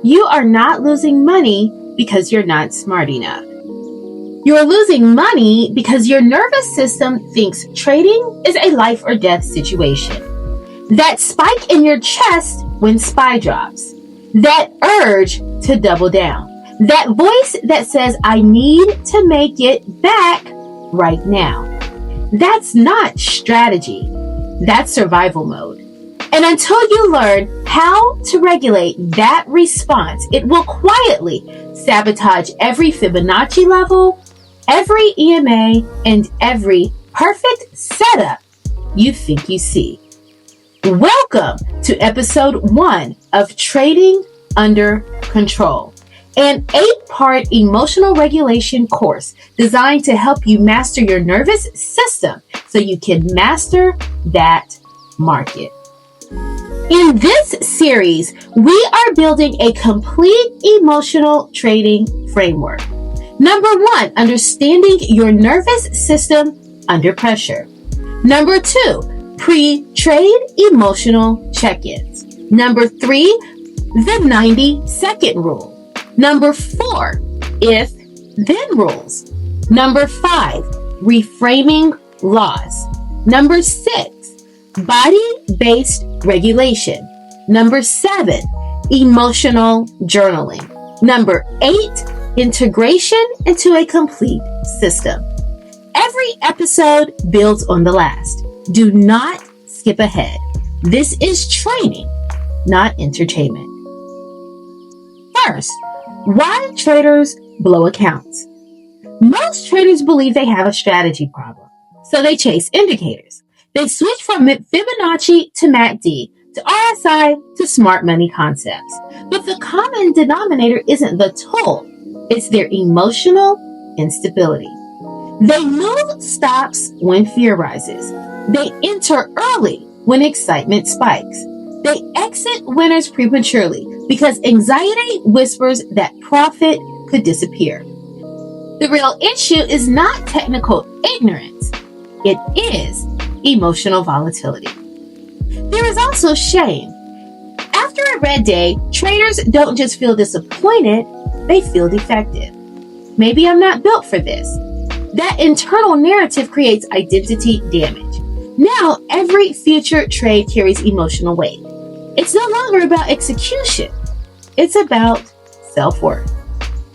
You are not losing money because you're not smart enough. You're losing money because your nervous system thinks trading is a life or death situation. That spike in your chest when SPY drops. That urge to double down. That voice that says, I need to make it back right now. That's not strategy. That's survival mode. And until you learn how to regulate that response, it will quietly sabotage every Fibonacci level, every EMA, and every perfect setup you think you see. Welcome to episode 1 of Trading Under Control, an 8-part emotional regulation course designed to help you master your nervous system so you can master that market. In this series, we are building a complete emotional trading framework. Number 1, understanding your nervous system under pressure. Number 2, pre-trade emotional check-ins. Number 3, the 90-second rule. Number 4, if-then rules. Number 5, reframing loss. Number 6, body-based regulation. Number 7, emotional journaling. Number 8, integration into a complete system. Every episode builds on the last. Do not skip ahead. This is training, not entertainment. First, why traders blow accounts. Most traders believe they have a strategy problem, so they chase indicators. They switch from Fibonacci to MACD, to RSI, to smart money concepts. But the common denominator isn't the tool, it's their emotional instability. They move stops when fear rises. They enter early when excitement spikes. They exit winners prematurely because anxiety whispers that profit could disappear. The real issue is not technical ignorance. It is emotional volatility. There is also shame. After a red day, traders don't just feel disappointed, they feel defective. Maybe I'm not built for this. That internal narrative creates identity damage. Now, every future trade carries emotional weight. It's no longer about execution. It's about self-worth.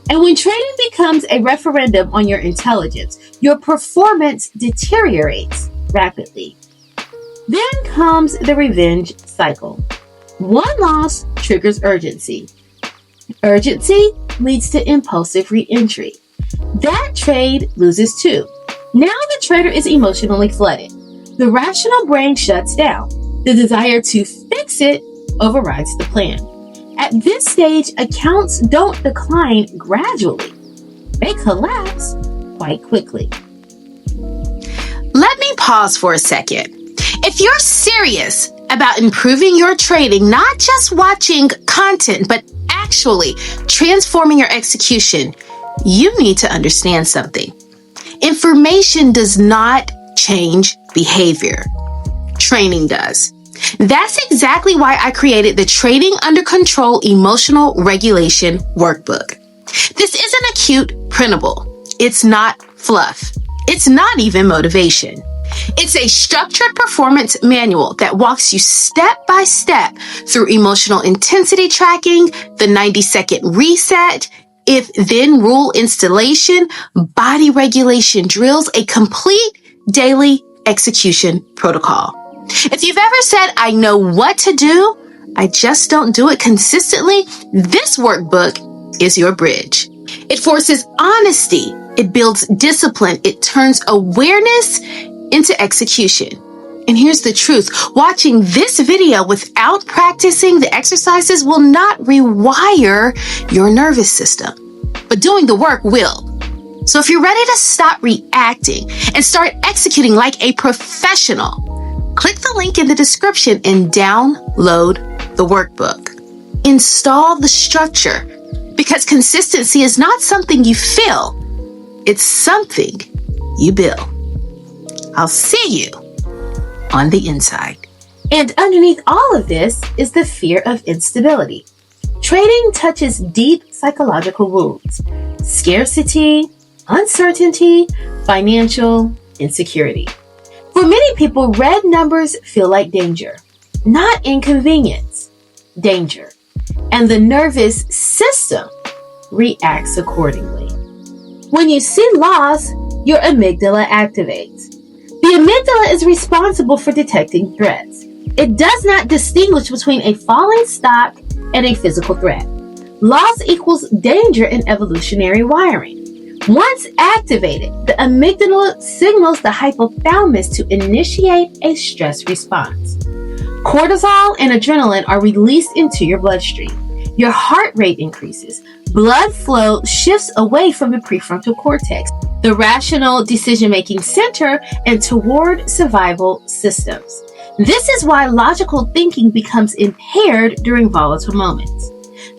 And when trading becomes a referendum on your intelligence, your performance deteriorates rapidly. Then comes the revenge cycle. One loss triggers urgency. Urgency leads to impulsive re-entry. That trade loses too. Now the trader is emotionally flooded. The rational brain shuts down. The desire to fix it overrides the plan. At this stage, accounts don't decline gradually. They collapse quite quickly. Let me pause for a second. If you're serious about improving your trading, not just watching content, but actually transforming your execution, you need to understand something. Information does not change behavior. Training does. That's exactly why I created the Trading Under Control Emotional Regulation Workbook. This isn't a cute printable. It's not fluff. It's not even motivation. It's a structured performance manual that walks you step by step through emotional intensity tracking, the 90-second reset, if-then rule installation, body regulation drills, a complete daily execution protocol. If you've ever said, I know what to do, I just don't do it consistently, this workbook is your bridge. It forces honesty. It builds discipline. It turns awareness into execution. And here's the truth. Watching this video without practicing the exercises will not rewire your nervous system, but doing the work will. So if you're ready to stop reacting and start executing like a professional, click the link in the description and download the workbook. Install the structure, because consistency is not something you feel. It's something you build. I'll see you on the inside. And underneath all of this is the fear of instability. Trading touches deep psychological wounds: scarcity, uncertainty, financial insecurity. For many people, red numbers feel like danger, not inconvenience, danger. And the nervous system reacts accordingly. When you see loss, your amygdala activates. The amygdala is responsible for detecting threats. It does not distinguish between a falling stock and a physical threat. Loss equals danger in evolutionary wiring. Once activated, the amygdala signals the hypothalamus to initiate a stress response. Cortisol and adrenaline are released into your bloodstream. Your heart rate increases. Blood flow shifts away from the prefrontal cortex, the rational decision-making center, and toward survival systems. This is why logical thinking becomes impaired during volatile moments.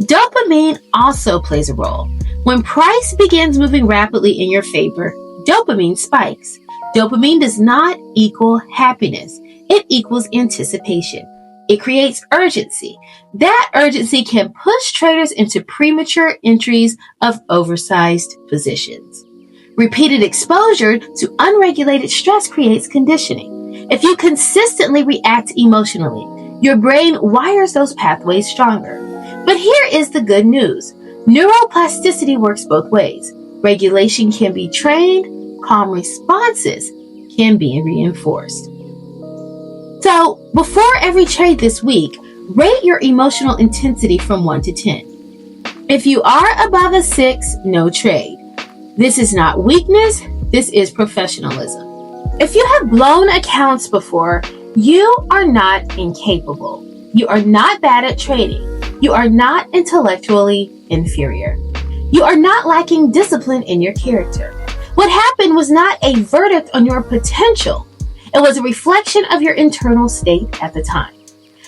Dopamine also plays a role. When price begins moving rapidly in your favor, dopamine spikes. Dopamine does not equal happiness. It equals anticipation. It creates urgency. That urgency can push traders into premature entries of oversized positions. Repeated exposure to unregulated stress creates conditioning. If you consistently react emotionally, your brain wires those pathways stronger. But here is the good news. Neuroplasticity works both ways. Regulation can be trained, calm responses can be reinforced. So, before every trade this week, rate your emotional intensity from 1 to 10. If you are above a 6, no trade. This is not weakness, this is professionalism. If you have blown accounts before, you are not incapable. You are not bad at trading. You are not intellectually inferior. You are not lacking discipline in your character. What happened was not a verdict on your potential. It was a reflection of your internal state at the time.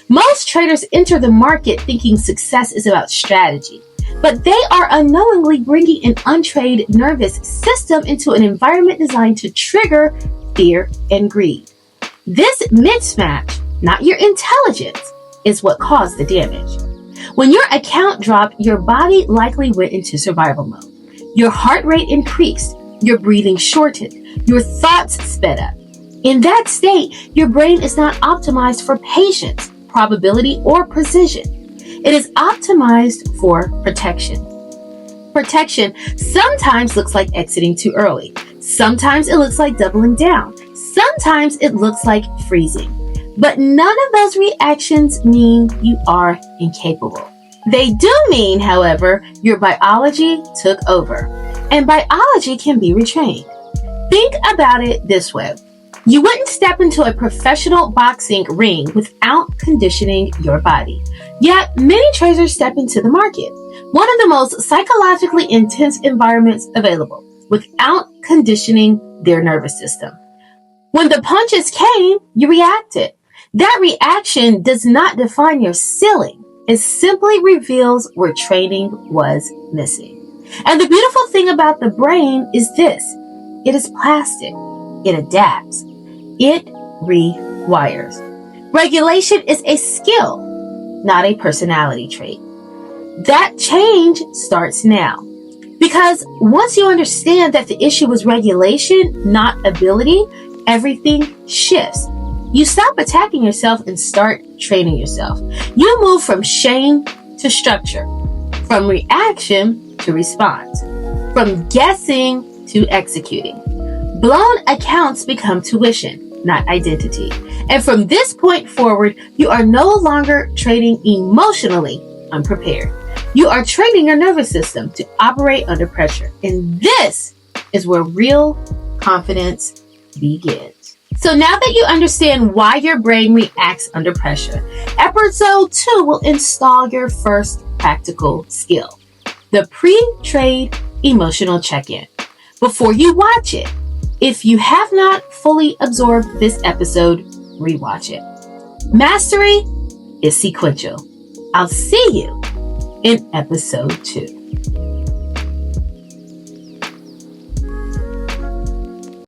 Most traders enter the market thinking success is about strategy, but they are unknowingly bringing an untrained nervous system into an environment designed to trigger fear and greed. This mismatch, not your intelligence, is what caused the damage. When your account dropped, your body likely went into survival mode. Your heart rate increased, your breathing shortened, your thoughts sped up. In that state, your brain is not optimized for patience, probability, or precision. It is optimized for protection. Protection sometimes looks like exiting too early. Sometimes it looks like doubling down. Sometimes it looks like freezing. But none of those reactions mean you are incapable. They do mean, however, your biology took over. And biology can be retrained. Think about it this way. You wouldn't step into a professional boxing ring without conditioning your body. Yet, many traders step into the market, one of the most psychologically intense environments available, without conditioning their nervous system. When the punches came, you reacted. That reaction does not define your ceiling. It simply reveals where training was missing. And the beautiful thing about the brain is this. It is plastic. It adapts. It rewires. Regulation is a skill, not a personality trait. That change starts now. Because once you understand that the issue was regulation, not ability, everything shifts. You stop attacking yourself and start training yourself. You move from shame to structure, from reaction to response, from guessing to executing. Blown accounts become tuition, not identity. And from this point forward, you are no longer trading emotionally unprepared. You are training your nervous system to operate under pressure. And this is where real confidence begins. So now that you understand why your brain reacts under pressure, episode 2 will install your first practical skill, the pre-trade emotional check-in. Before you watch it, if you have not fully absorbed this episode, rewatch it. Mastery is sequential. I'll see you in episode 2.